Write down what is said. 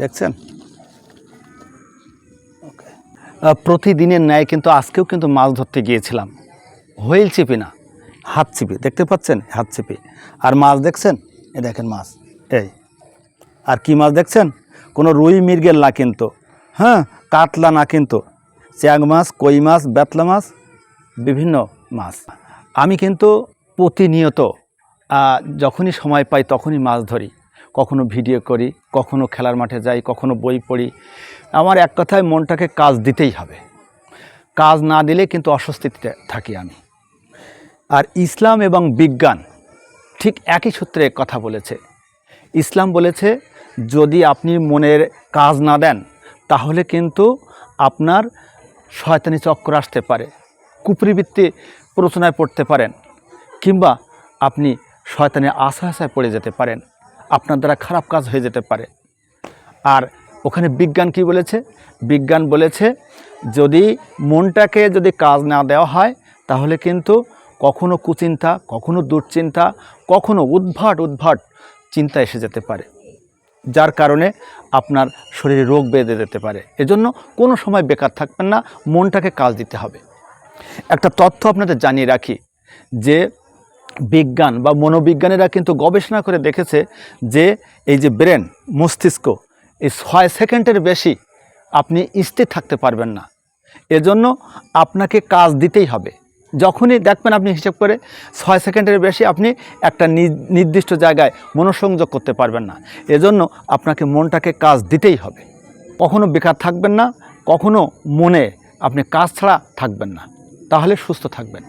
দেখছেন? ওকে। প্রতিদিনের ন্যায় কিন্তু আজকেও কিন্তু মাছ ধরতে গিয়েছিলাম, হুইল ছিপি না, হাত ছিপি। দেখতে পাচ্ছেন? হাত ছিপি। আর মাছ দেখছেন? এই দেখেন মাছ, এই। আর কি মাছ দেখছেন? কোনো রুই মৃগেল না কিন্তু, হ্যাঁ, কাতলা না কিন্তু, চ্যাং মাছ, কই মাছ, বেতলা মাছ, বিভিন্ন মাছ। আমি কিন্তু প্রতিনিয়ত যখনই সময় পাই তখনই মাছ ধরি। কখনো ভিডিও করি, কখনো খেলার মাঠে যাই, কখনো বই পড়ি। আমার এক কথায় মনটাকে কাজ দিতেই হবে। কাজ না দিলে কিন্তু অস্বস্তিতে থাকি আমি। আর ইসলাম এবং বিজ্ঞান ঠিক একই সূত্রে কথা বলেছে। ইসলাম বলেছে যদি আপনি মনের কাজ না দেন তাহলে কিন্তু আপনার শয়তানি চক্র আসতে পারে, কুপ্রবৃত্তি প্ররোচনায় পড়তে পারেন, কিংবা আপনি শয়তানের আশায় পড়ে যেতে পারেন, আপনার দ্বারা খারাপ কাজ হয়ে যেতে পারে। আর ওখানে বিজ্ঞান কি বলেছে? বিজ্ঞান বলেছে যদি মনটাকে যদি কাজ না দেওয়া হয় তাহলে কিন্তু কখনো কুচিন্তা, কখনো দুশ্চিন্তা, কখনো উদ্ভট চিন্তা এসে যেতে পারে, যার কারণে আপনার শরীরে রোগ বেঁধে যেতে পারে। এজন্য কোনো সময় বেকার থাকবেন না, মনটাকে কাজ দিতে হবে। একটা তথ্য আপনাদের জানিয়ে রাখি যে বিজ্ঞান বা মনোবিজ্ঞানীরা কিন্তু গবেষণা করে দেখেছে যে এই যে ব্রেন, মস্তিষ্ক, এই 6 সেকেন্ডের বেশি আপনি স্থির থাকতে পারবেন না। এজন্য আপনাকে কাজ দিতেই হবে। যখনই দেখবেন আপনি হিসাব করে 6 সেকেন্ডের বেশি আপনি একটা নির্দিষ্ট জায়গায় মনোসংযোগ করতে পারবেন না। এজন্য আপনাকে মনটাকে কাজ দিতেই হবে। কখনো বেকার থাকবেন না, কখনো মনে আপনি কাজ ছাড়া থাকবেন না, তাহলে সুস্থ থাকবেন।